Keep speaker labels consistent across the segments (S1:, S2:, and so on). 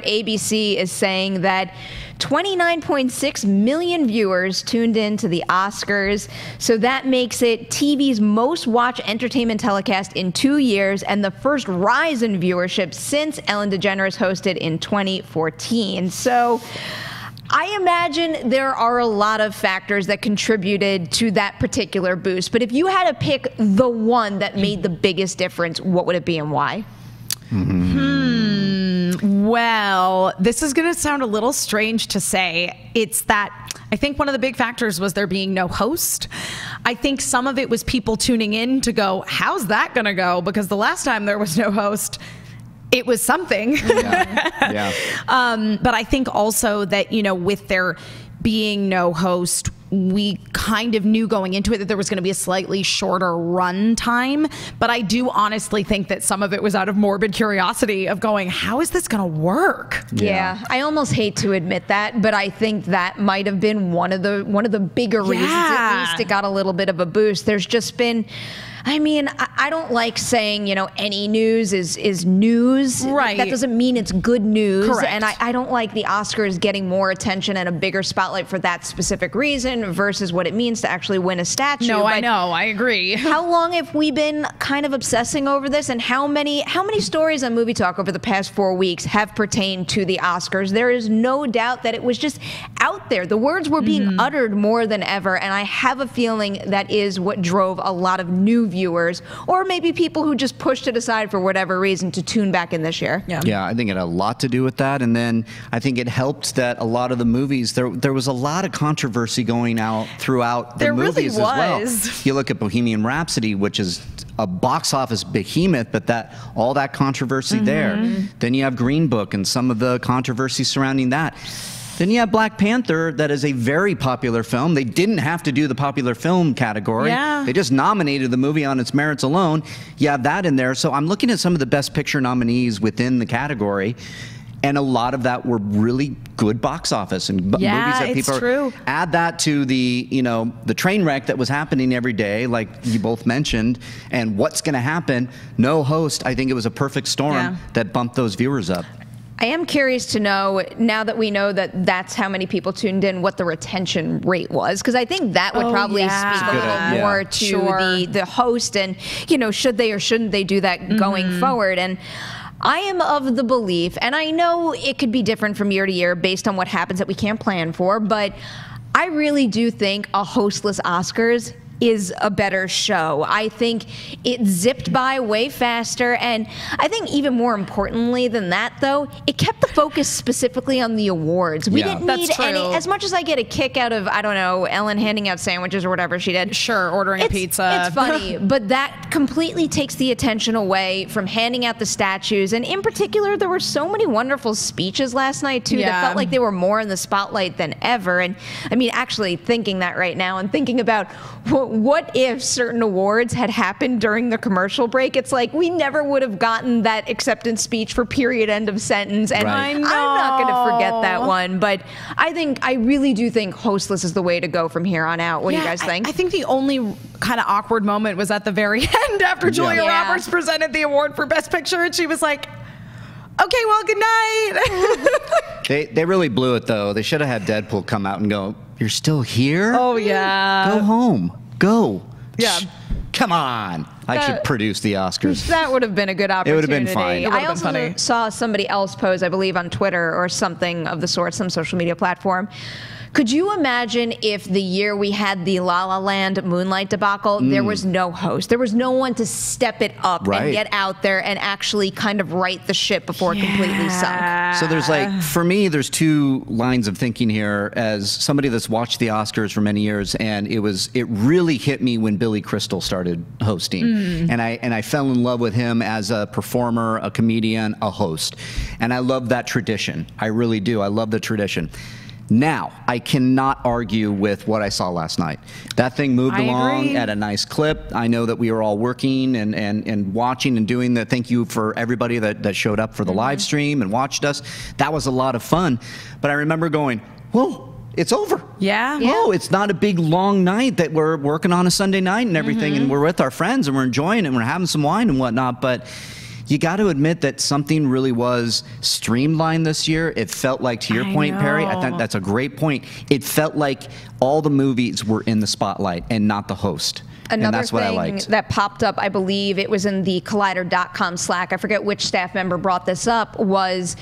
S1: right, ABC is saying that 29.6 million viewers tuned in to the Oscars. So that makes it TV's most watched entertainment telecast in 2 years and the first rise in viewership since Ellen DeGeneres hosted in 2014. So I imagine there are a lot of factors that contributed to that particular boost. But if you had to pick the one that made the biggest difference, what would it be and why?
S2: Well, this is going to sound a little strange to say. It's that I think one of the big factors was there being no host. I think some of it was people tuning in to go, how's that going to go? Because the last time there was no host, it was something.
S3: Yeah.
S2: But I think also that, you know, with there being no host, we kind of knew going into it that there was going to be a slightly shorter run time. But I do honestly think that some of it was out of morbid curiosity of going, how is this going to work?
S1: Yeah, I almost hate to admit that, but I think that might have been one of the bigger reasons. At least it got a little bit of a boost. There's just been, I mean, I don't like saying, you know, any news is news.
S2: Right.
S1: That doesn't mean it's good news.
S2: Correct.
S1: And I don't like the Oscars getting more attention and a bigger spotlight for that specific reason versus what it means to actually win a statue.
S2: No,
S1: but
S2: I know. I agree.
S1: how long have we been kind of obsessing over this, and how many stories on Movie Talk over the past 4 weeks have pertained to the Oscars? There is no doubt that it was just out there. The words were being uttered more than ever, and I have a feeling that is what drove a lot of new viewers, or maybe people who just pushed it aside for whatever reason, to tune back in this year.
S3: Yeah, I think it had a lot to do with that. And then I think it helped that a lot of the movies, there was a lot of controversy going out throughout the movies as well. You look at Bohemian Rhapsody, which is a box office behemoth, but all that controversy there. Then you have Green Book and some of the controversy surrounding that. Then you have Black Panther, that is a very popular film. They didn't have to do the popular film category.
S2: Yeah.
S3: They just nominated the movie on its merits alone. You have that in there. So I'm looking at some of the Best Picture nominees within the category, and a lot of that were really good box office and movies that people
S2: true.
S3: Add that to the, you know, the train wreck that was happening every day, like you both mentioned, and what's going to happen. No host. I think it was a perfect storm that bumped those viewers up.
S1: I am curious to know, now that we know that that's how many people tuned in, what the retention rate was, because I think that would probably speak a little more to the host and, you know, should they or shouldn't they do that going forward. And I am of the belief, and I know it could be different from year to year based on what happens that we can't plan for, but I really do think a hostless Oscars is a better show. I think it zipped by way faster, and I think even more importantly than that, though, it kept the focus specifically on the awards. We didn't need any, as much as I get a kick out of, I don't know, Ellen handing out sandwiches or whatever she did.
S2: Sure, ordering a pizza.
S1: It's funny, but that completely takes the attention away from handing out the statues, and in particular, there were so many wonderful speeches last night, too, that felt like they were more in the spotlight than ever. And I mean, actually thinking that right now and thinking about what if certain awards had happened during the commercial break? It's like we never would have gotten that acceptance speech for period, end of sentence. And I'm not going to forget that one. But I really do think hostless is the way to go from here on out. What do you guys think?
S2: I think the only kind of awkward moment was at the very end after Julia Roberts presented the award for Best Picture, and she was like, okay, well, good night.
S3: They really blew it, though. They should have had Deadpool come out and go, "You're still here?
S2: Oh, yeah.
S3: Go home. Go."
S2: Yeah.
S3: Come on. I should produce the Oscars.
S1: That would have been a good opportunity.
S3: It would have been fine.
S1: I also saw somebody else pose, I believe, on Twitter or something of the sort, some social media platform. Could you imagine if the year we had the La La Land Moonlight debacle, there was no host? There was no one to step it up and get out there and actually kind of right the ship before it completely sunk.
S3: So there's like, for me, there's two lines of thinking here as somebody that's watched the Oscars for many years, and it really hit me when Billy Crystal started hosting. And I fell in love with him as a performer, a comedian, a host. And I love that tradition. I really do. I love the tradition. Now, I cannot argue with what I saw last night. That thing moved along at a nice clip. I know that we were all working and watching and doing the thank you for everybody that showed up for the live stream and watched us. That was a lot of fun. But I remember going, whoa, it's over. Whoa, it's not a big, long night that we're working on a Sunday night and everything, and we're with our friends and we're enjoying it and we're having some wine and whatnot. But you got to admit that something really was streamlined this year. It felt like, to your point, Perry, I think that's a great point. It felt like all the movies were in the spotlight and not the host.
S1: Another thing that popped up, I believe it was in the Collider.com Slack, I forget which staff member brought this up, was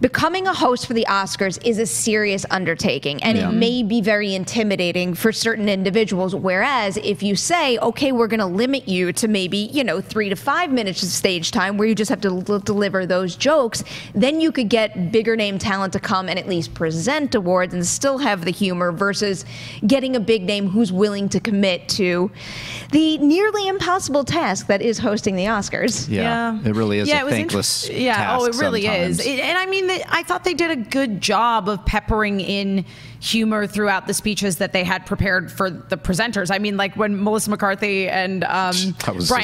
S1: becoming a host for the Oscars is a serious undertaking, and it may be very intimidating for certain individuals. Whereas if you say, okay, we're going to limit you to maybe, 3 to 5 minutes of stage time where you just have to deliver those jokes, then you could get bigger name talent to come and at least present awards and still have the humor, versus getting a big name who's willing to commit to the nearly impossible task that is hosting the Oscars.
S3: Yeah. It really is a thankless task.
S2: Oh, it really
S3: sometimes.
S2: is. And I mean, I thought they did a good job of peppering in humor throughout the speeches that they had prepared for the presenters. I mean, like when Melissa McCarthy and Brian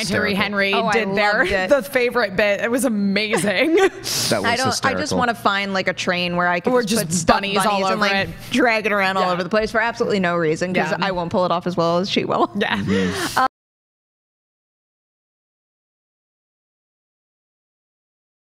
S2: Tyree Henry did the favorite bit. It was amazing.
S3: That was hysterical.
S1: I just want to find like a train where I can just put bunnies all over and drag it around all over the place for absolutely no reason, because I won't pull it off as well as she will.
S2: Yeah.